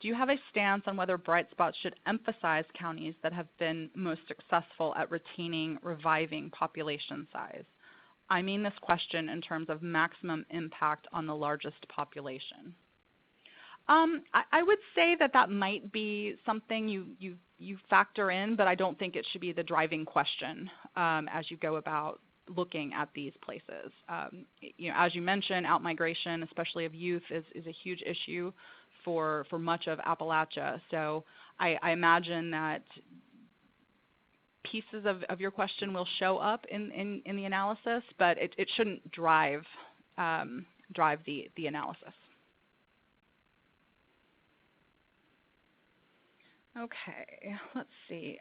do you have a stance on whether bright spots should emphasize counties that have been most successful at reviving population size? I mean this question in terms of maximum impact on the largest population. I would say that might be something you factor in, but I don't think it should be the driving question as you go about looking at these places. You know, as you mentioned, outmigration, especially of youth, is a huge issue for much of Appalachia. So I imagine that pieces of your question will show up in the analysis, but it shouldn't drive the analysis. Okay, let's see.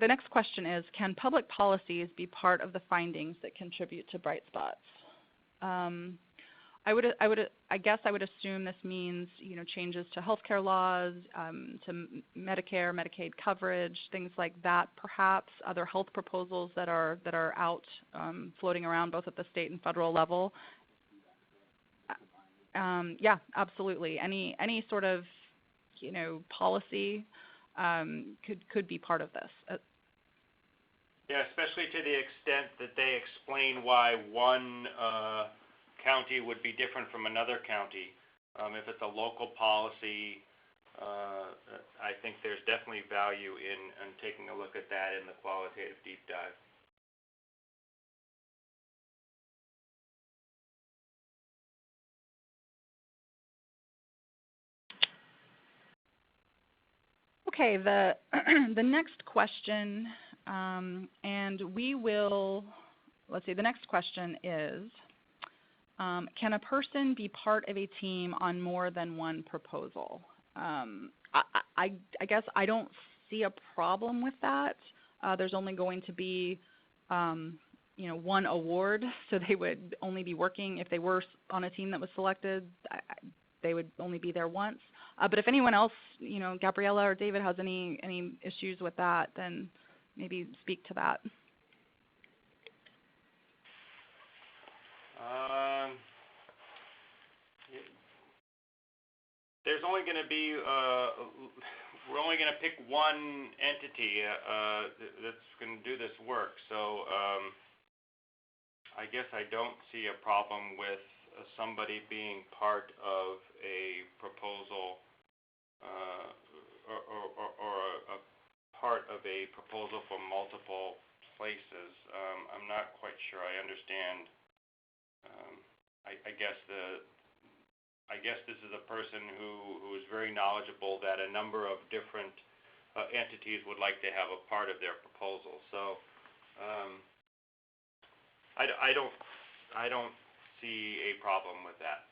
The next question is, can public policies be part of the findings that contribute to bright spots? I guess I would assume this means, you know, changes to healthcare laws, to Medicare, Medicaid coverage, things like that. Perhaps other health proposals that are out floating around both at the state and federal level. Yeah, absolutely. Any sort of, you know, policy could be part of this. Yeah, especially to the extent that they explain why one county would be different from another county. If it's a local policy, I think there's definitely value in taking a look at that in the qualitative deep dive. Okay, the the next question, and we will, let's see, the next question is, can a person be part of a team on more than one proposal? I guess I don't see a problem with that. There's only going to be one award, so they would only be working, if they were on a team that was selected, they would only be there once. But if anyone else, Gabriella or David has any issues with that, then maybe speak to that. There's only going to be, we're only going to pick one entity that's going to do this work. So I guess I don't see a problem with somebody being part of a proposal or a part of a proposal from multiple places. I'm not quite sure I understand. I guess this is a person who is very knowledgeable that a number of different entities would like to have a part of their proposal. So I don't see a problem with that.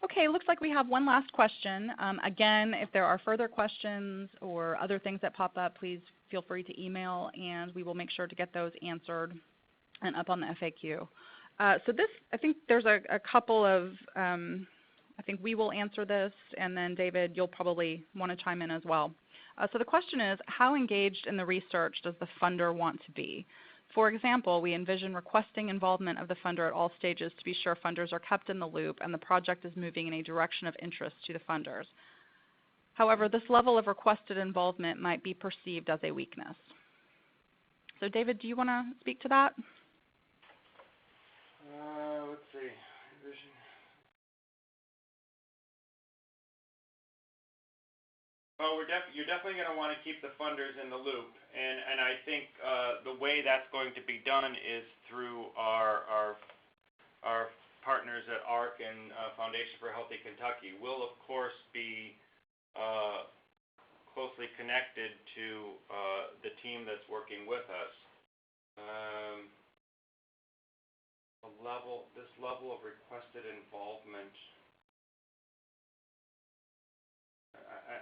Okay, looks like we have one last question. Again, if there are further questions or other things that pop up, please feel free to email, and we will make sure to get those answered and up on the FAQ. So this, I think there's a couple of, I think we will answer this, and then David, you'll probably want to chime in as well. So the question is, how engaged in the research does the funder want to be? For example, we envision requesting involvement of the funder at all stages to be sure funders are kept in the loop and the project is moving in a direction of interest to the funders. However, this level of requested involvement might be perceived as a weakness. So David, do you want to speak to that? Let's see. Well, you're definitely going to want to keep the funders in the loop, and I think the way that's going to be done is through our partners at ARC and Foundation for a Healthy Kentucky. We'll of course be closely connected to the team that's working with us. This level of requested involvement.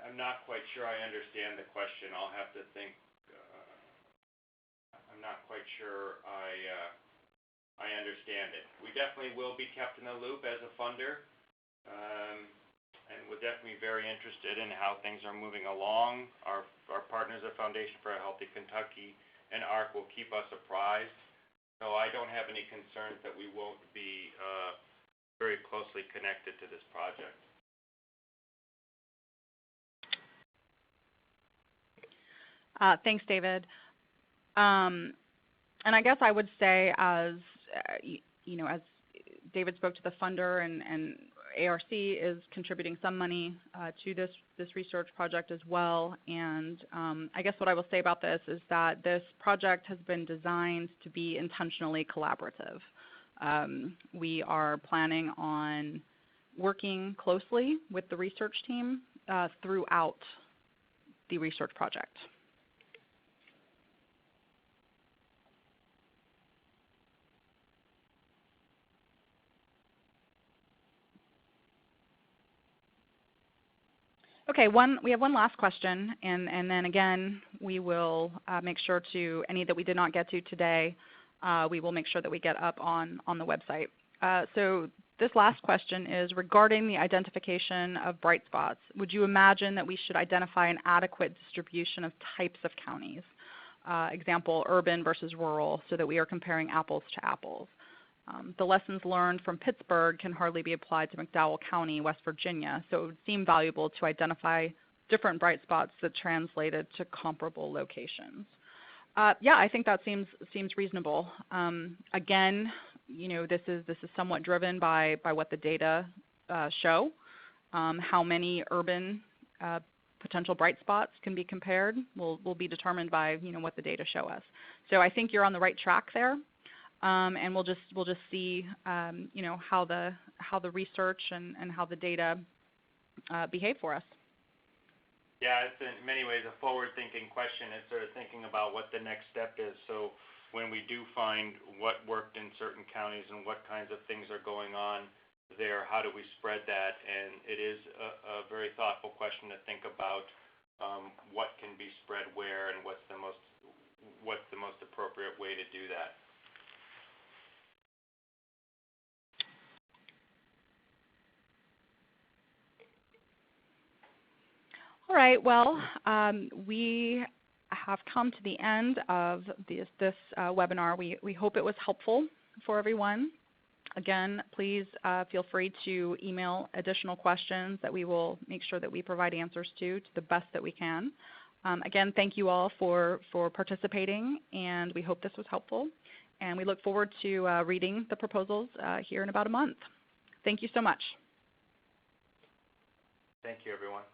I'm not quite sure I understand the question. I'll have to think. I'm not quite sure I understand it. We definitely will be kept in the loop as a funder, and we're definitely very interested in how things are moving along. Our partners at Foundation for a Healthy Kentucky and ARC will keep us apprised. So I don't have any concerns that we won't be very closely connected to this project. Thanks, David. And I guess I would say, as as David spoke to the funder, and ARC is contributing some money to this research project as well. And I guess what I will say about this is that this project has been designed to be intentionally collaborative. We are planning on working closely with the research team throughout the research project. Okay, we have one last question, and then again, we will make sure to, any that we did not get to today, we will make sure that we get up on the website. So this last question is regarding the identification of bright spots. Would you imagine that we should identify an adequate distribution of types of counties? example, urban versus rural, so that we are comparing apples to apples. The lessons learned from Pittsburgh can hardly be applied to McDowell County, West Virginia, so it would seem valuable to identify different bright spots that translated to comparable locations. Yeah, I think that seems reasonable. Again, this is somewhat driven by what the data show. How many urban potential bright spots can be compared will be determined by what the data show us. So I think you're on the right track there, and we'll just see how the research and how the data behave for us. Yeah, it's in many ways a forward-thinking question. It's sort of thinking about what the next step is. So when we do find what worked in certain counties and what kinds of things are going on there, how do we spread that? And it is a very thoughtful question to think about what can be spread where and what's the most appropriate way to do that. All right, well, we have come to the end of this webinar. We hope it was helpful for everyone. Again, please feel free to email additional questions that we will make sure that we provide answers to the best that we can. Again, thank you all for participating, and we hope this was helpful. And we look forward to reading the proposals here in about a month. Thank you so much. Thank you, everyone.